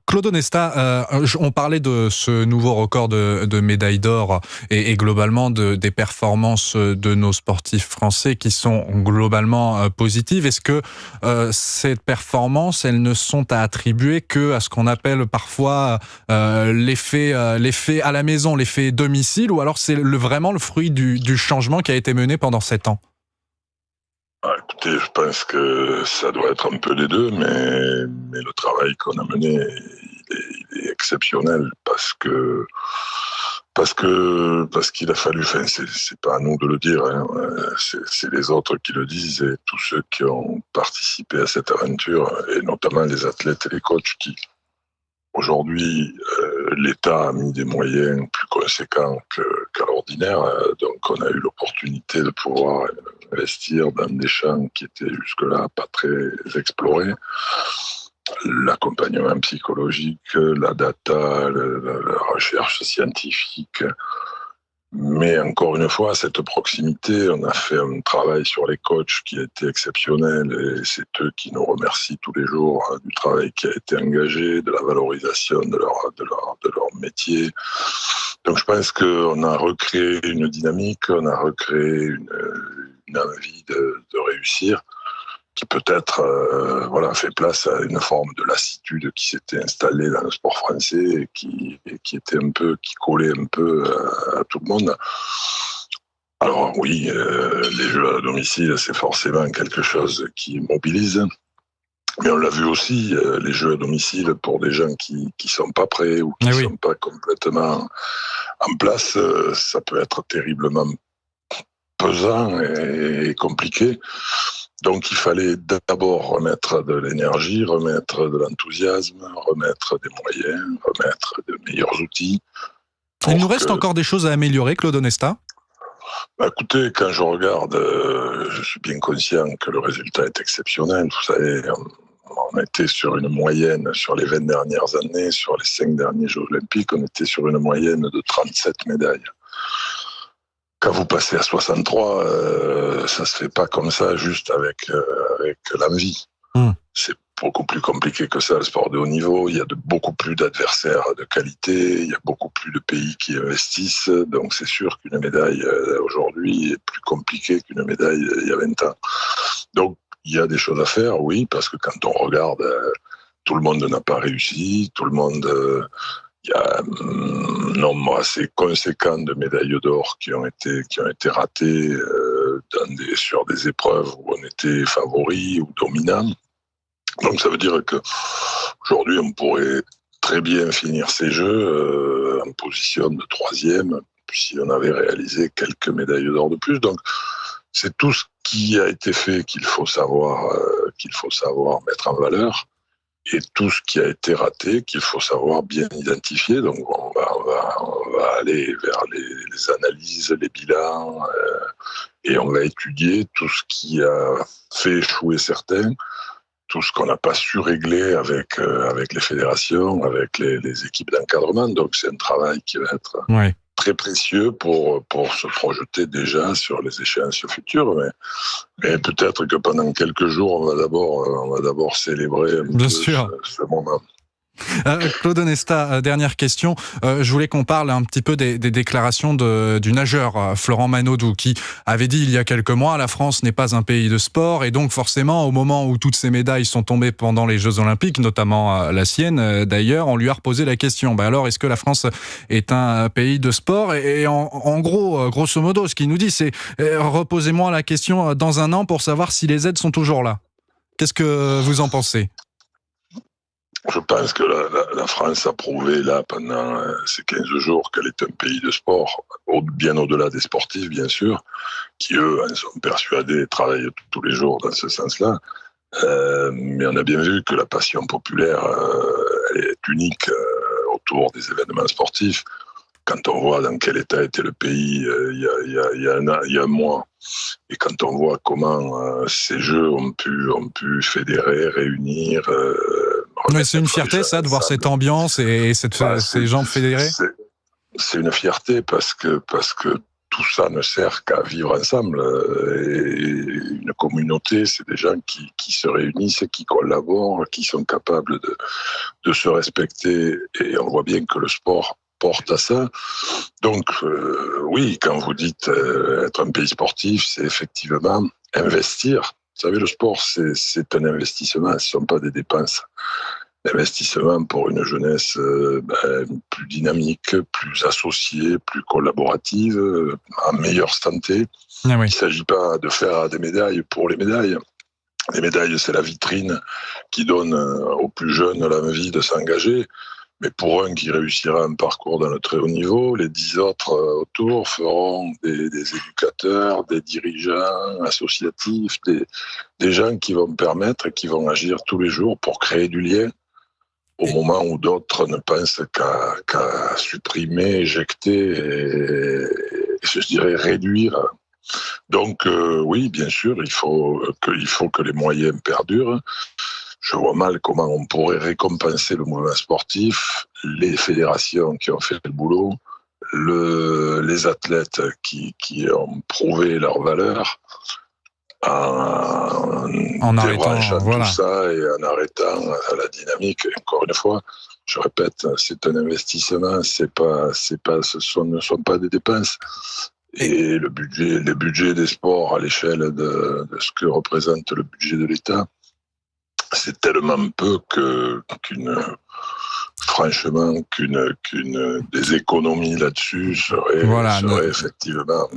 Claude Onesta, on parlait de ce nouveau record de médailles d'or et globalement des performances de nos sportifs français qui sont globalement positives. Est-ce que ces performances, elles ne sont à attribuer que à ce qu'on appelle parfois l'effet à la maison, l'effet domicile, ou alors c'est vraiment le fruit du changement qui a été mené pendant 7 ans? Écoutez, je pense que ça doit être un peu les deux, mais le travail qu'on a mené, il est exceptionnel parce qu'il a fallu. Enfin, c'est pas à nous de le dire, hein, c'est les autres qui le disent et tous ceux qui ont participé à cette aventure, et notamment les athlètes et les coachs qui aujourd'hui, l'État a mis des moyens plus conséquents qu'à l'ordinaire, donc on a eu l'opportunité de pouvoir investir dans des champs qui étaient jusque-là pas très explorés. L'accompagnement psychologique, la data, la recherche scientifique. Mais encore une fois, cette proximité, on a fait un travail sur les coachs qui a été exceptionnel et c'est eux qui nous remercient tous les jours du travail qui a été engagé, de la valorisation de leur métier. Donc je pense qu'on a recréé une dynamique, on a recréé une envie de réussir qui peut-être fait place à une forme de lassitude qui s'était installée dans le sport français et qui collait un peu à tout le monde. Alors oui, les jeux à domicile, c'est forcément quelque chose qui mobilise. Mais on l'a vu aussi, les jeux à domicile, pour des gens qui sont pas prêts ou qui sont pas complètement en place, ça peut être terriblement pesant et compliqué. Donc il fallait d'abord remettre de l'énergie, remettre de l'enthousiasme, remettre des moyens, remettre de meilleurs outils. Il nous reste encore des choses à améliorer, Claude Onesta? Écoutez, quand je regarde, je suis bien conscient que le résultat est exceptionnel. Vous savez, on était sur une moyenne, sur les 20 dernières années, sur les 5 derniers Jeux Olympiques, on était sur une moyenne de 37 médailles. Quand vous passez à 63, ça se fait pas comme ça, juste avec l'envie. C'est beaucoup plus compliqué que ça, le sport de haut niveau. Il y a beaucoup plus d'adversaires de qualité, il y a beaucoup plus de pays qui investissent. Donc c'est sûr qu'une médaille aujourd'hui est plus compliquée qu'une médaille il y a 20 ans. Donc il y a des choses à faire, oui, parce que quand on regarde, tout le monde n'a pas réussi, tout le monde... Il y a un nombre assez conséquent de médailles d'or qui ont été ratées sur des épreuves où on était favori ou dominant. Donc ça veut dire que aujourd'hui on pourrait très bien finir ces Jeux en position de 3e si on avait réalisé quelques médailles d'or de plus. Donc c'est tout ce qui a été fait qu'il faut savoir mettre en valeur. Et tout ce qui a été raté, qu'il faut savoir bien identifier. Donc, on va aller vers les analyses, les bilans, et on va étudier tout ce qui a fait échouer certains, tout ce qu'on n'a pas su régler avec les fédérations, avec les équipes d'encadrement. Donc, c'est un travail qui va être très précieux pour se projeter déjà sur les échéances futures. Mais peut-être que pendant quelques jours, on va d'abord célébrer un peu ce moment. Claude Onesta, dernière question. Je voulais qu'on parle un petit peu des déclarations du nageur Florent Manodou, qui avait dit il y a quelques mois: la France n'est pas un pays de sport, et donc forcément au moment où toutes ces médailles sont tombées pendant les Jeux Olympiques, notamment la sienne d'ailleurs, on lui a reposé la question: alors est-ce que la France est un pays de sport? Et en gros, grosso modo, ce qu'il nous dit, c'est reposez-moi la question dans un an pour savoir si les aides sont toujours là. Qu'est-ce que vous en pensez? Je pense que la France a prouvé là pendant ces 15 jours qu'elle est un pays de sport, bien au-delà des sportifs bien sûr, qui eux en sont persuadés et travaillent tous les jours dans ce sens-là. Mais on a bien vu que la passion populaire elle est unique autour des événements sportifs. Quand on voit dans quel état était le pays il y a un mois, et quand on voit comment ces Jeux ont pu fédérer, réunir... Oui, c'est une fierté, ça, de voir cette ambiance et ces gens fédérés. C'est une fierté parce que tout ça ne sert qu'à vivre ensemble. Et une communauté, c'est des gens qui se réunissent, qui collaborent, qui sont capables de se respecter, et on voit bien que le sport porte à ça. Donc, oui, quand vous dites être un pays sportif, c'est effectivement investir. Vous savez, le sport, c'est un investissement, ce ne sont pas des dépenses. L'investissement pour une jeunesse plus dynamique, plus associée, plus collaborative, en meilleure santé. Ah oui. Il ne s'agit pas de faire des médailles pour les médailles. Les médailles, c'est la vitrine qui donne aux plus jeunes l'envie de s'engager. Mais pour un qui réussira un parcours dans le très haut niveau, les 10 autres autour feront des éducateurs, des dirigeants associatifs, des gens qui vont permettre et qui vont agir tous les jours pour créer du lien au moment où d'autres ne pensent qu'à supprimer, éjecter et, je dirais, réduire. Donc oui, bien sûr, il faut que les moyens perdurent. Je vois mal comment on pourrait récompenser le mouvement sportif, les fédérations qui ont fait le boulot, les athlètes qui ont prouvé leur valeur, en débranchant tout ça et en arrêtant la dynamique. Et encore une fois, je répète, c'est un investissement, ce ne sont pas des dépenses. Et le budget des sports à l'échelle de ce que représente le budget de l'État, c'est tellement peu franchement, des économies là-dessus seraient effectivement